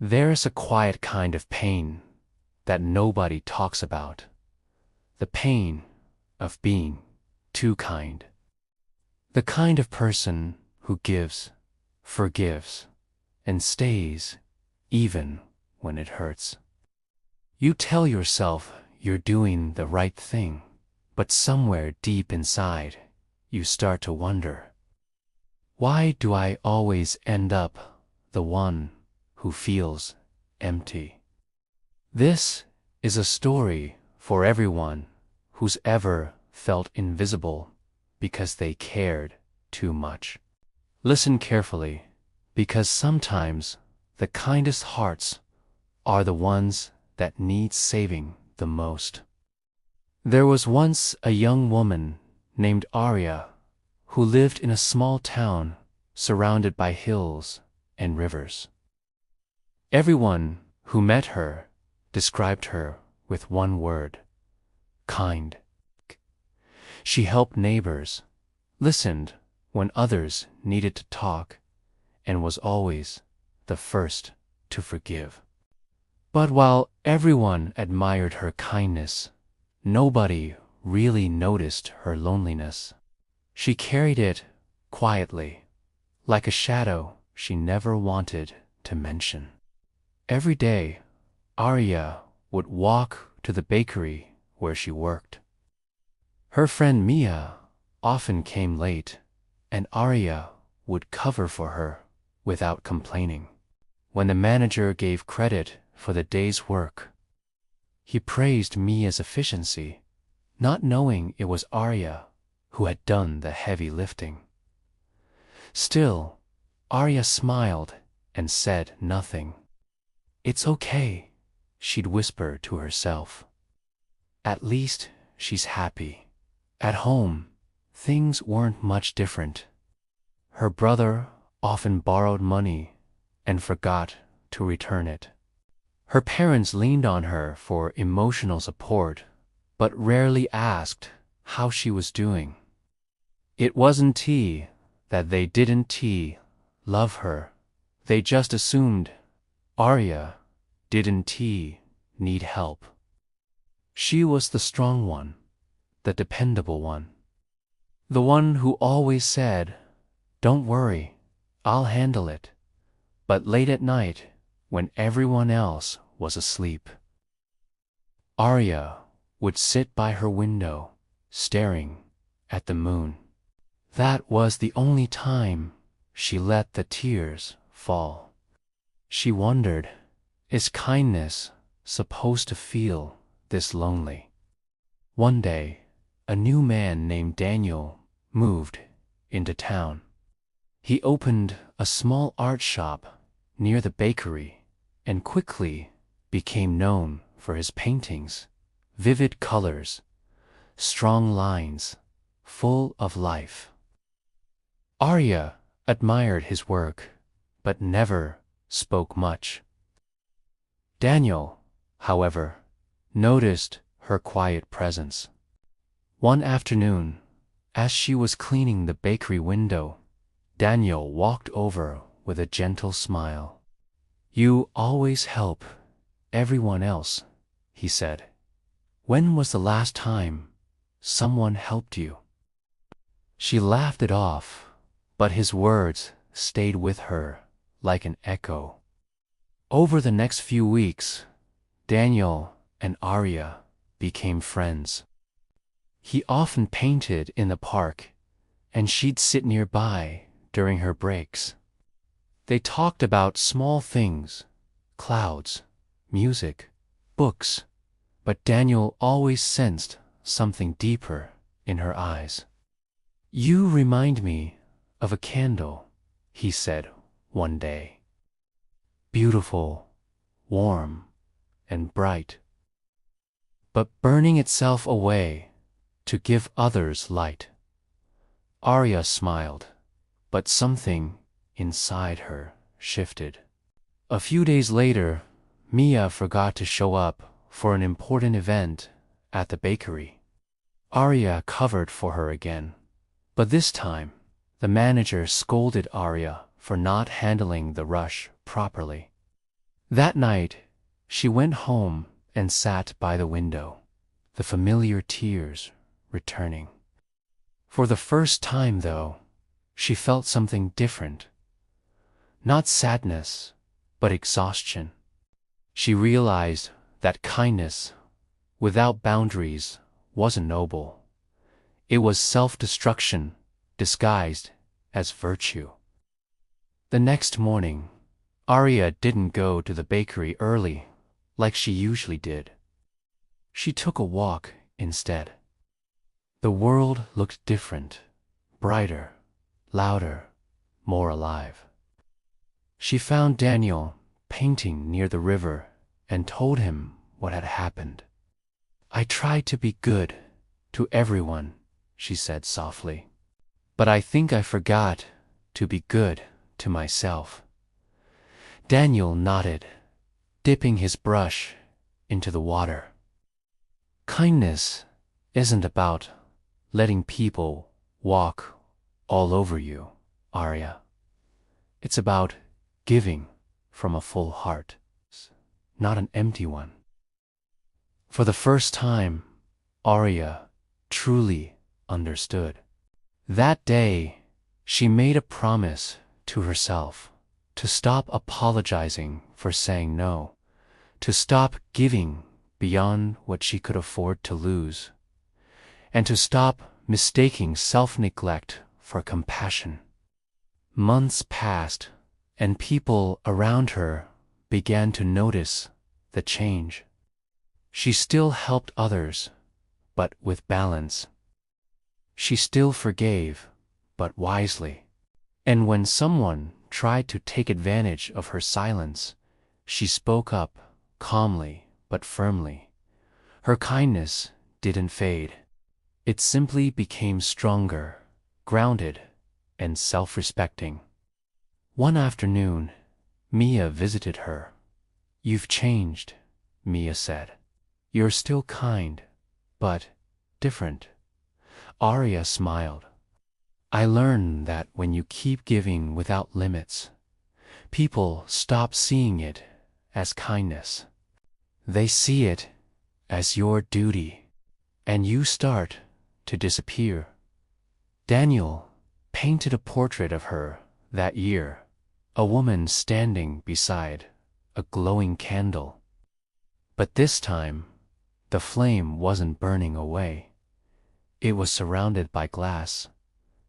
There's a quiet kind of pain that nobody talks about. The pain of being too kind. The kind of person who gives, forgives, and stays even when it hurts. You tell yourself you're doing the right thing, but somewhere deep inside, you start to wonder, why do I always end up the one who feels empty? This is a story for everyone who's ever felt invisible because they cared too much. Listen carefully, because sometimes the kindest hearts are the ones that need saving the most. There was once a young woman named Arya who lived in a small town surrounded by hills and rivers. Everyone who met her described her with one word: kind. She helped neighbors, listened when others needed to talk, and was always the first to forgive. But while everyone admired her kindness, nobody really noticed her loneliness. She carried it quietly, like a shadow she never wanted to mention. Every day, Arya would walk to the bakery where she worked. Her friend Mia often came late, and Arya would cover for her without complaining. When the manager gave credit for the day's work, he praised Mia's efficiency, not knowing it was Arya who had done the heavy lifting. Still, Arya smiled and said nothing. "It's okay," she'd whisper to herself. "At least she's happy." At home, things weren't much different. Her brother often borrowed money and forgot to return it. Her parents leaned on her for emotional support, but rarely asked how she was doing. It wasn't that they didn't love her. They just assumed Arya didn't need help. She was the strong one, the dependable one. The one who always said, "Don't worry, I'll handle it," but late at night, when everyone else was asleep, Arya would sit by her window, staring at the moon. That was the only time she let the tears fall. She wondered, is kindness supposed to feel this lonely? One day, a new man named Daniel moved into town. He opened a small art shop near the bakery and quickly became known for his paintings, vivid colors, strong lines, full of life. Arya admired his work, but never spoke much. Daniel, however, noticed her quiet presence. One afternoon, as she was cleaning the bakery window, Daniel walked over with a gentle smile. "You always help everyone else," he said. "When was the last time someone helped you?" She laughed it off, but his words stayed with her like an echo. Over the next few weeks, Daniel and Arya became friends. He often painted in the park, and she'd sit nearby during her breaks. They talked about small things, clouds, music, books, but Daniel always sensed something deeper in her eyes. "You remind me of a candle," he said one day. "Beautiful, warm, and bright, but burning itself away to give others light." Arya smiled, but something inside her shifted. A few days later, Mia forgot to show up for an important event at the bakery. Arya covered for her again, but this time, the manager scolded Arya for not handling the rush properly. That night, she went home and sat by the window, the familiar tears returning. For the first time, though, she felt something different. Not sadness, but exhaustion. She realized that kindness, without boundaries, wasn't noble. It was self-destruction disguised as virtue. The next morning, Arya didn't go to the bakery early like she usually did. She took a walk instead. The world looked different, brighter, louder, more alive. She found Daniel painting near the river and told him what had happened. "I tried to be good to everyone," she said softly. "But I think I forgot to be good to myself." Daniel nodded, dipping his brush into the water. Kindness isn't about letting people walk all over you, Arya. It's about giving from a full heart, not an empty one. For the first time, Arya truly understood. That day, she made a promise to herself to stop apologizing for saying no, to stop giving beyond what she could afford to lose, and to stop mistaking self-neglect for compassion. Months passed, and people around her began to notice the change. She still helped others, but with balance. She still forgave, but wisely. And when someone tried to take advantage of her silence, she spoke up calmly but firmly. Her kindness didn't fade. It simply became stronger, grounded, and self-respecting. One afternoon, Mia visited her. "You've changed," Mia said. "You're still kind, but different." Arya smiled. "I learned that when you keep giving without limits, people stop seeing it as kindness. They see it as your duty, and you start to disappear." Daniel painted a portrait of her that year, a woman standing beside a glowing candle. But this time, the flame wasn't burning away. It was surrounded by glass,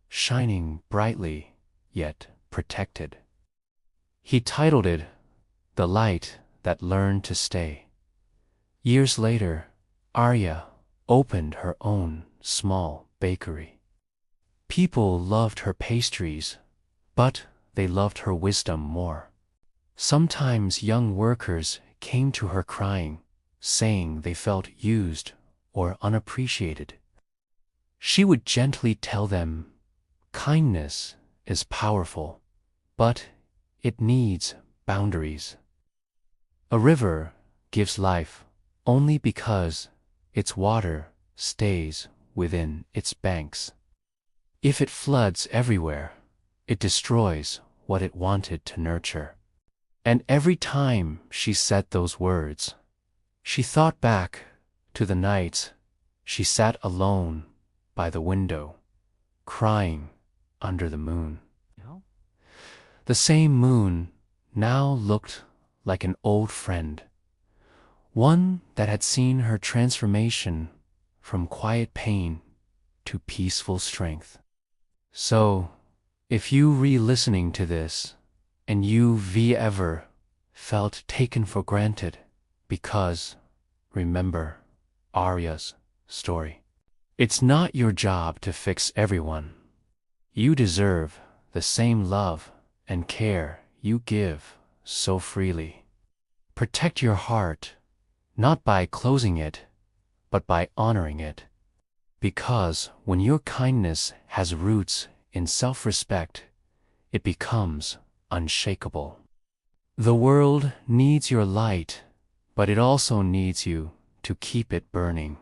shining brightly, yet protected. He titled it, "The Light That Learned to Stay." Years later, Arya opened her own small bakery. People loved her pastries, but they loved her wisdom more. Sometimes young workers came to her crying, saying they felt used or unappreciated. She would gently tell them, kindness is powerful, but it needs boundaries. A river gives life only because its water stays within its banks. If it floods everywhere, it destroys what it wanted to nurture. And every time she said those words, she thought back to the nights she sat alone by the window, crying under the moon. The same moon now looked like an old friend, one that had seen her transformation from quiet pain to peaceful strength. So, if you re-listening to this, and you've ever felt taken for granted, because, remember Arya's story. It's not your job to fix everyone. You deserve the same love and care you give so freely. Protect your heart, not by closing it, but by honoring it. Because when your kindness has roots in self-respect, it becomes unshakable. The world needs your light, but it also needs you to keep it burning.